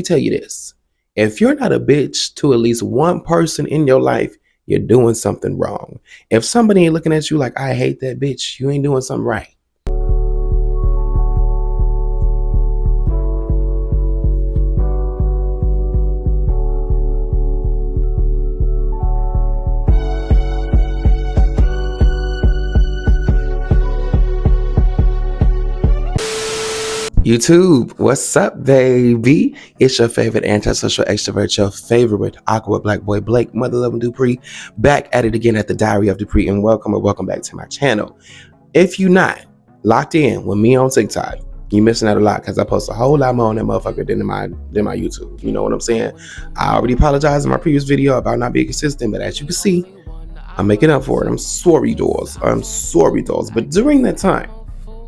me tell you this. If you're not a bitch to at least one person in your life, you're doing something wrong. If somebody ain't looking at you like, I hate that bitch, you ain't doing something right. YouTube, what's up, baby? It's your favorite antisocial extrovert, your favorite awkward black boy, Blake, mother loving Dupree, back at it again at the Diary of Dupree, and welcome back to my channel. If you not locked in with me on TikTok, you missing out a lot because I post a whole lot more on that motherfucker than my YouTube. You know what I'm saying? I already apologized in my previous video about not being consistent, but as you can see, I'm making up for it. I'm sorry, dolls. But during that time,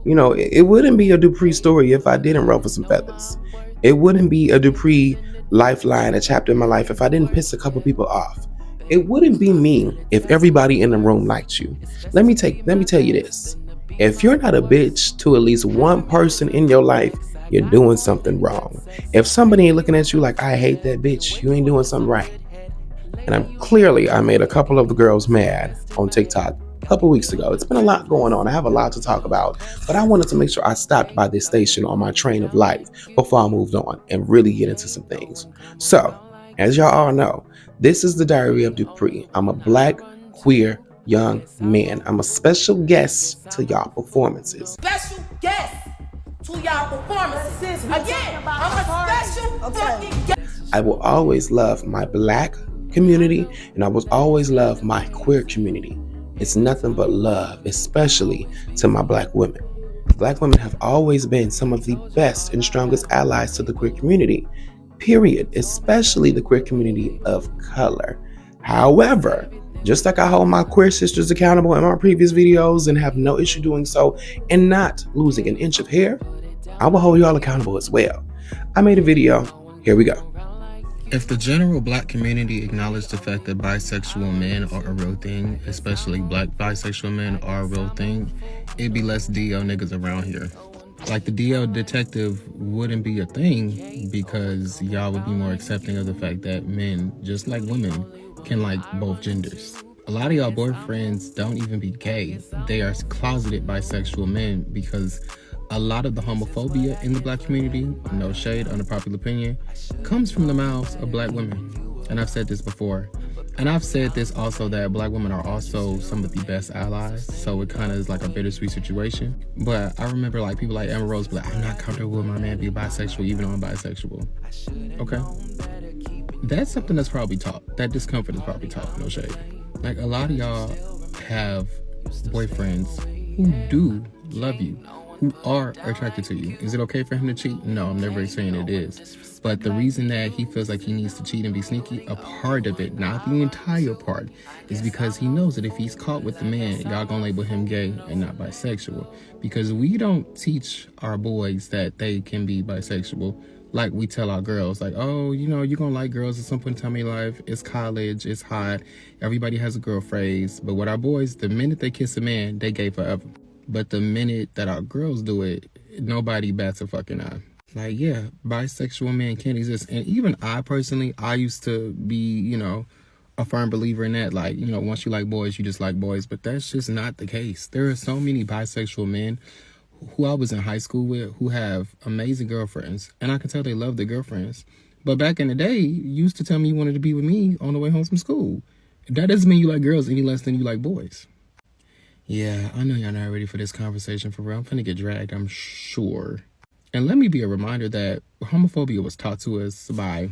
it wouldn't be a Dupree story if I didn't ruffle some feathers. It wouldn't be a Dupree lifeline, a chapter in my life, if I didn't piss a couple people off. It wouldn't be me if everybody in the room liked you. Let me tell you this. If you're not a bitch to at least one person in your life, you're doing something wrong. If somebody ain't looking at you like, I hate that bitch, you ain't doing something right. And I made a couple of the girls mad on TikTok a couple weeks ago. It's been a lot going on. I have a lot to talk about, but I wanted to make sure I stopped by this station on my train of life before I moved on and really get into some things. So, as y'all all know, this is the Diary of Dupree. I'm a black, queer, young man. I'm a special guest to y'all performances. Special guest to y'all performances. Again, I'm a special fucking guest. I will always love my black community, and I will always love my queer community. It's nothing but love, especially to my black women. Black women have always been some of the best and strongest allies to the queer community, period, especially the queer community of color. However, just like I hold my queer sisters accountable in my previous videos and have no issue doing so and not losing an inch of hair, I will hold y'all accountable as well. I made a video. Here we go. If the general black community acknowledged the fact that bisexual men are a real thing, especially black bisexual men are a real thing, it'd be less DL niggas around here. Like the DL detective wouldn't be a thing because y'all would be more accepting of the fact that men, just like women, can like both genders. A lot of y'all boyfriends don't even be gay. They are closeted bisexual men because a lot of the homophobia in the black community, no shade, unpopular opinion, comes from the mouths of black women. And I've said this before. And I've said this also, that black women are also some of the best allies. So it kind of is like a bittersweet situation. But I remember like people like Emma Rose be like, I'm not comfortable with my man being bisexual, even though I'm bisexual. Okay. That's something that's probably taught. That discomfort is probably taught, no shade. Like a lot of y'all have boyfriends who do love you, who are attracted to you. Is it okay for him to cheat? No, I'm never saying it is. But the reason that he feels like he needs to cheat and be sneaky, a part of it, not the entire part, is because he knows that if he's caught with the man, y'all gonna label him gay and not bisexual. Because we don't teach our boys that they can be bisexual like we tell our girls. Like, oh, you're gonna like girls at some point in time in your life. It's college, it's hot, everybody has a girl phase. But with our boys, the minute they kiss a man, they gay forever. But the minute that our girls do it, nobody bats a fucking eye. Like, yeah, bisexual men can't exist. And even I personally, I used to be, a firm believer in that. Like, once you like boys, you just like boys. But that's just not the case. There are so many bisexual men who I was in high school with who have amazing girlfriends. And I can tell they love their girlfriends. But back in the day, you used to tell me you wanted to be with me on the way home from school. That doesn't mean you like girls any less than you like boys. Yeah, I know y'all not ready for this conversation for real. I'm finna get dragged, I'm sure. And let me be a reminder that homophobia was taught to us by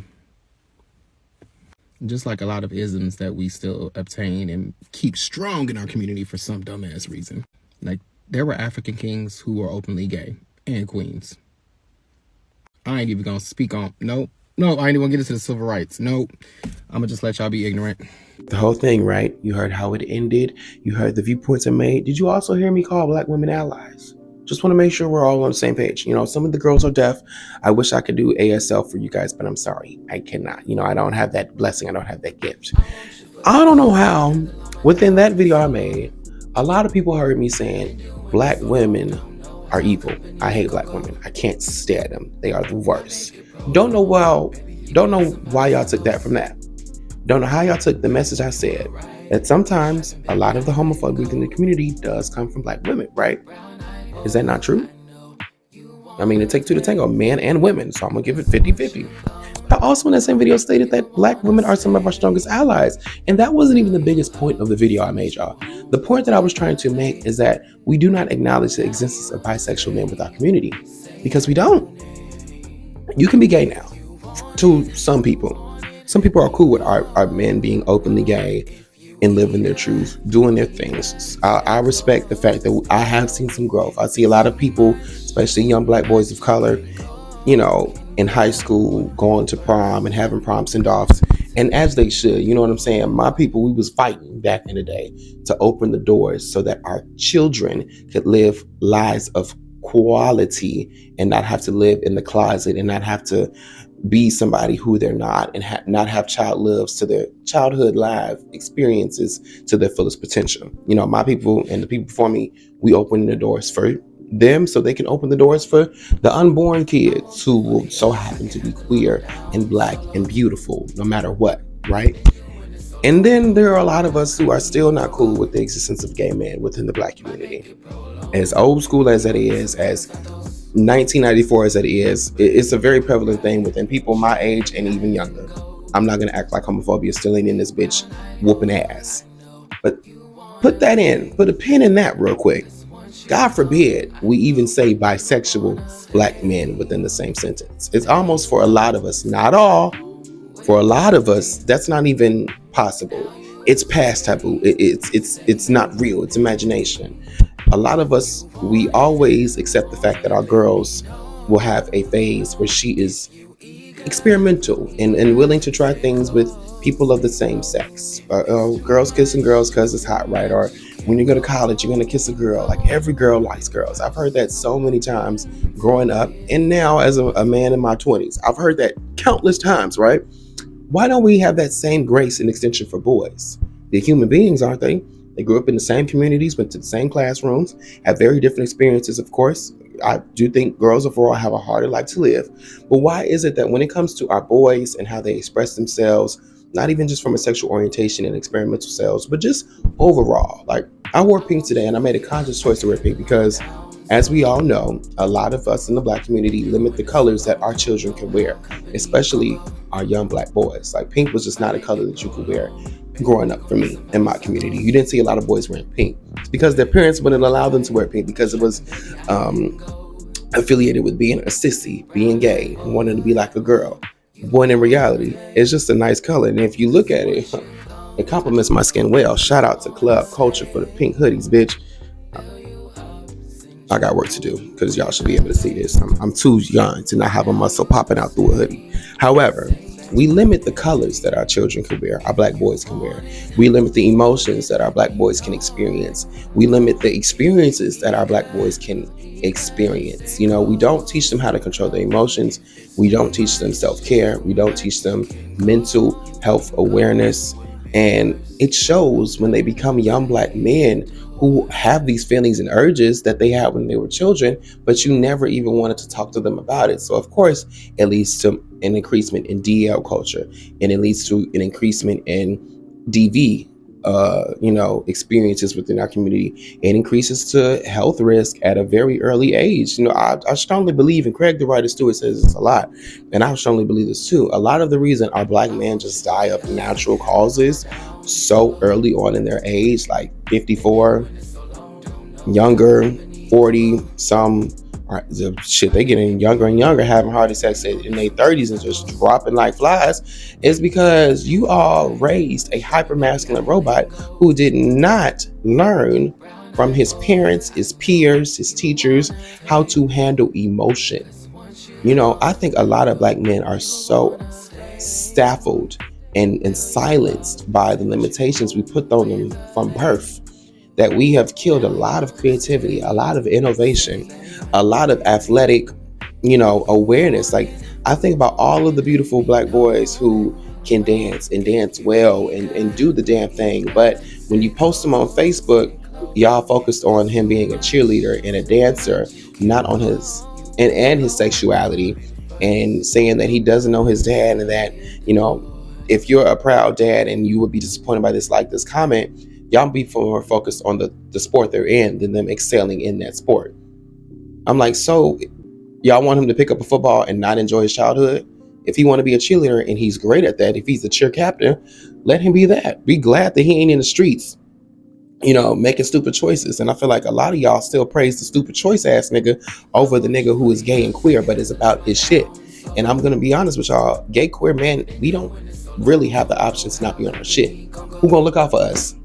just like a lot of isms that we still obtain and keep strong in our community for some dumbass reason. Like, there were African kings who were openly gay, and queens. I ain't even gonna speak on, nope. No, I ain't even gonna get into the civil rights. Nope. I'm gonna just let y'all be ignorant. The whole thing, right? You heard how it ended. You heard the viewpoints are made. Did you also hear me call black women allies? Just want to make sure we're all on the same page. Some of the girls are deaf. I wish I could do ASL for you guys, but I'm sorry. I cannot. I don't have that blessing. I don't have that gift. I don't know how. Within that video I made, a lot of people heard me saying black women are evil. I hate black women. I can't stand them. They are the worst. Don't know well. Don't know why y'all took that from that. Don't know how y'all took the message I said that sometimes a lot of the homophobia in the community does come from black women, right? Is that not true? I mean, it takes two to tango, men and women. So I'm going to give it 50-50. I also in that same video stated that black women are some of our strongest allies. And that wasn't even the biggest point of the video I made, y'all. The point that I was trying to make is that we do not acknowledge the existence of bisexual men with our community. Because we don't. You can be gay now. To some people. Some people are cool with our men being openly gay and living their truth, doing their things. I respect the fact that I have seen some growth. I see a lot of people, especially young black boys of color, in high school, going to prom and having prom send-offs, and as they should, you know what I'm saying? My people, we was fighting back in the day to open the doors so that our children could live lives of quality and not have to live in the closet and not have to be somebody who they're not and not have child lives to their childhood life experiences to their fullest potential. My people and the people before me, we open the doors for them so they can open the doors for the unborn kids who will so happen to be queer and black and beautiful no matter what, right? And then there are a lot of us who are still not cool with the existence of gay men within the black community. As old school as that is, as 1994 as it is, it's a very prevalent thing within people my age and even younger. I'm not going to act like homophobia still ain't in this bitch whooping ass. But put a pin in that real quick. God forbid we even say bisexual black men within the same sentence. It's almost for a lot of us, not all, for a lot of us, that's not even possible. It's past taboo. It's not real. It's imagination. A lot of us, we always accept the fact that our girls will have a phase where she is experimental and willing to try things with people of the same sex. Girls kissing girls because it's hot, right? Or when you go to college, you're going to kiss a girl. Like every girl likes girls. I've heard that so many times growing up. And now as a man in my 20s, I've heard that countless times, right? Why don't we have that same grace and extension for boys? They're human beings, aren't they? They grew up in the same communities, went to the same classrooms, have very different experiences, of course. I do think girls overall have a harder life to live. But why is it that when it comes to our boys and how they express themselves, not even just from a sexual orientation and experimental selves, but just overall, like I wore pink today and I made a conscious choice to wear pink because as we all know, a lot of us in the black community limit the colors that our children can wear, especially our young black boys. Like pink was just not a color that you could wear growing up for me in my community. You didn't see a lot of boys wearing pink. It's because their parents wouldn't allow them to wear pink because it was affiliated with being a sissy, being gay, wanting to be like a girl. When in reality, it's just a nice color. And if you look at it, it complements my skin well. Shout out to Club Culture for the pink hoodies, bitch. I got work to do because y'all should be able to see this. I'm too young to not have a muscle popping out through a hoodie. However, we limit the colors that our children can wear, our black boys can wear. We limit the emotions that our black boys can experience. We limit the experiences that our black boys can experience. We don't teach them how to control their emotions. We don't teach them self-care. We don't teach them mental health awareness. And it shows when they become young black men who have these feelings and urges that they had when they were children, but you never even wanted to talk to them about it. So of course, it leads to an increasement in DL culture, and it leads to an increasement in DV, experiences within our community. It increases to health risk at a very early age. I strongly believe, and Craig the writer Stewart says this a lot, and I strongly believe this too. A lot of the reason our black men just die of natural causes so early on in their age, like 54, younger, 40, some they getting younger and younger, having heart attacks in their 30s and just dropping like flies, is because you all raised a hyper-masculine robot who did not learn from his parents, his peers, his teachers, how to handle emotion. I think a lot of black men are so stifled and silenced by the limitations we put on them from birth that we have killed a lot of creativity, a lot of innovation, a lot of athletic, awareness. Like I think about all of the beautiful black boys who can dance and dance well and do the damn thing. But when you post them on Facebook, Y'all focused on him being a cheerleader and a dancer, not on his and his sexuality, and saying that he doesn't know his dad, and that, you know, if you're a proud dad and you would be disappointed by this comment, y'all be more focused on the sport they're in than them excelling in that sport. I'm like, so y'all want him to pick up a football and not enjoy his childhood? If he want to be a cheerleader and he's great at that, if he's the cheer captain, let him be that. Be glad that he ain't in the streets, making stupid choices. And I feel like a lot of y'all still praise the stupid choice ass nigga over the nigga who is gay and queer, but is about his shit. And I'm gonna be honest with y'all, gay queer men, we don't really have the option to not be on our shit. Who gonna look out for us?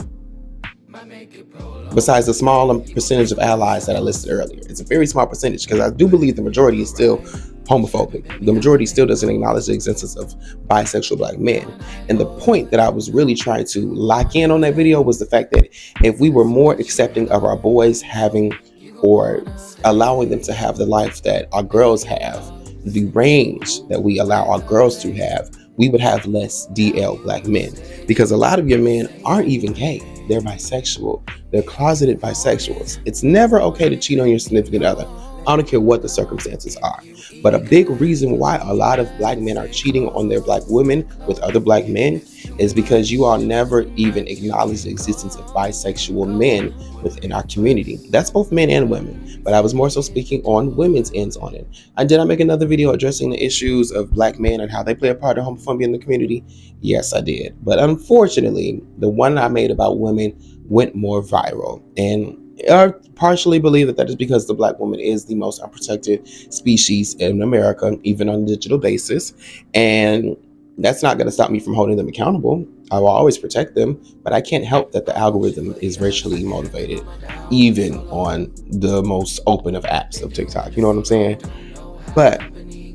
Besides the small percentage of allies that I listed earlier. It's a very small percentage, because I do believe the majority is still homophobic. The majority still doesn't acknowledge the existence of bisexual black men. And the point that I was really trying to lock in on that video was the fact that if we were more accepting of our boys having, or allowing them to have the life that our girls have, the range that we allow our girls to have, we would have less DL black men. Because a lot of your men aren't even gay. They're bisexual. They're closeted bisexuals. It's never okay to cheat on your significant other. I don't care what the circumstances are. But a big reason why a lot of black men are cheating on their black women with other black men is because you all never even acknowledge the existence of bisexual men within our community. That's both men and women, but I was more so speaking on women's ends on it. Did I make another video addressing the issues of black men and how they play a part in homophobia in the community? Yes, I did. But unfortunately, the one I made about women went more viral. And I partially believe that is because the black woman is the most unprotected species in America, even on a digital basis. And that's not going to stop me from holding them accountable. I will always protect them, but I can't help that the algorithm is racially motivated, even on the most open of apps of TikTok. You know what I'm saying? But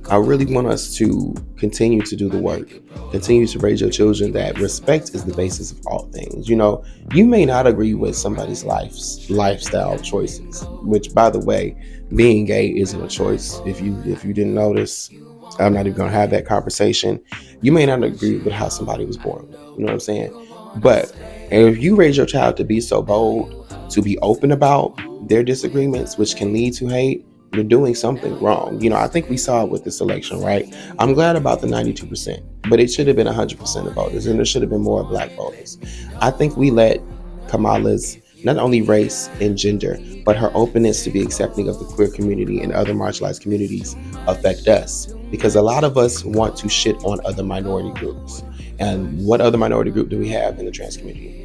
I really want us to continue to do the work, continue to raise your children that respect is the basis of all things. You may not agree with somebody's lifestyle choices, which, by the way, being gay isn't a choice. If you didn't notice, I'm not even going to have that conversation. You may not agree with how somebody was born. You know what I'm saying? But if you raise your child to be so bold, to be open about their disagreements, which can lead to hate, you're doing something wrong. I think we saw it with this election, right? I'm glad about the 92%, but it should have been 100% of voters, and there should have been more black voters. I think we let Kamala's not only race and gender, but her openness to be accepting of the queer community and other marginalized communities affect us, because a lot of us want to shit on other minority groups. And what other minority group do we have in the trans community?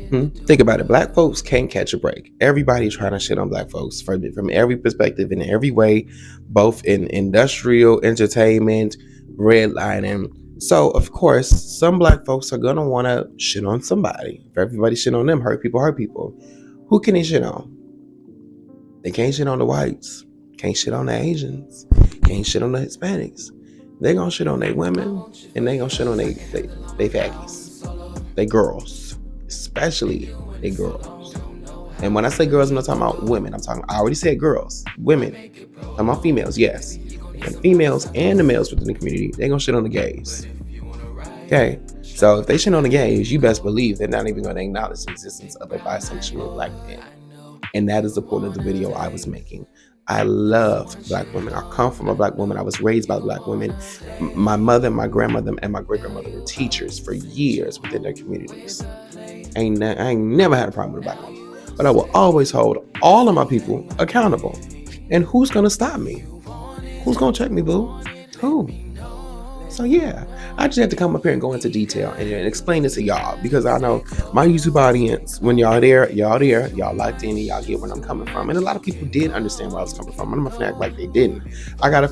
Think about it. Black folks can't catch a break. Everybody trying to shit on black folks from every perspective, in every way, both in industrial, entertainment, redlining. So, of course, some black folks are going to want to shit on somebody. If everybody shit on them, hurt people hurt people. Who can they shit on? They can't shit on the whites. Can't shit on the Asians. Can't shit on the Hispanics. They gonna shit on their women, and they gonna shit on they faggies. They girls. Especially they girls. And when I say girls, I'm not talking about women. I already said girls. Women. I'm talking about females, yes. And females and the males within the community, they gonna shit on the gays. Okay? So if they shit on the gays, you best believe they're not even gonna acknowledge the existence of a bisexual black man. And that is the point of the video I was making. I love black women. I come from a black woman. I was raised by black women. My mother, my grandmother, and my great-grandmother were teachers for years within their communities. I ain't never had a problem with a black woman. But I will always hold all of my people accountable. And who's going to stop me? Who's going to check me, boo? Who? So yeah, I just had to come up here and go into detail and explain this to y'all, because I know my YouTube audience, when y'all there, y'all locked in, and y'all get where I'm coming from. And a lot of people did understand where I was coming from. I'm not gonna act like they didn't. I got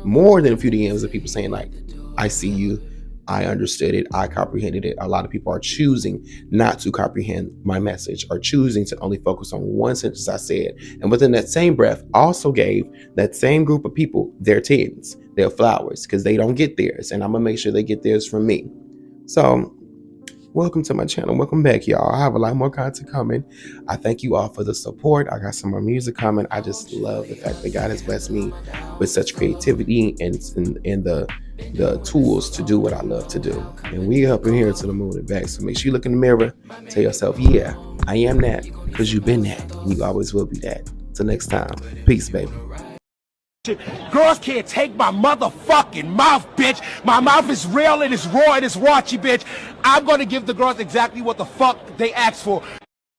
more than a few DMs of people saying like, I see you, I understood it, I comprehended it. A lot of people are choosing not to comprehend my message, or choosing to only focus on one sentence I said. And within that same breath, also gave that same group of people their tens, their flowers, because they don't get theirs. And I'm going to make sure they get theirs from me. So welcome to my channel. Welcome back, y'all. I have a lot more content coming. I thank you all for the support. I got some more music coming. I just love the fact that God has blessed me with such creativity and the tools to do what I love to do. And we up in here to the moon and back. So make sure you look in the mirror, tell yourself, yeah, I am that because you've been that and you always will be that. Till next time, peace, baby. Girls can't take my motherfucking mouth, bitch. My mouth is real and it's raw and it's raunchy, bitch. I'm gonna give the girls exactly what the fuck they asked for.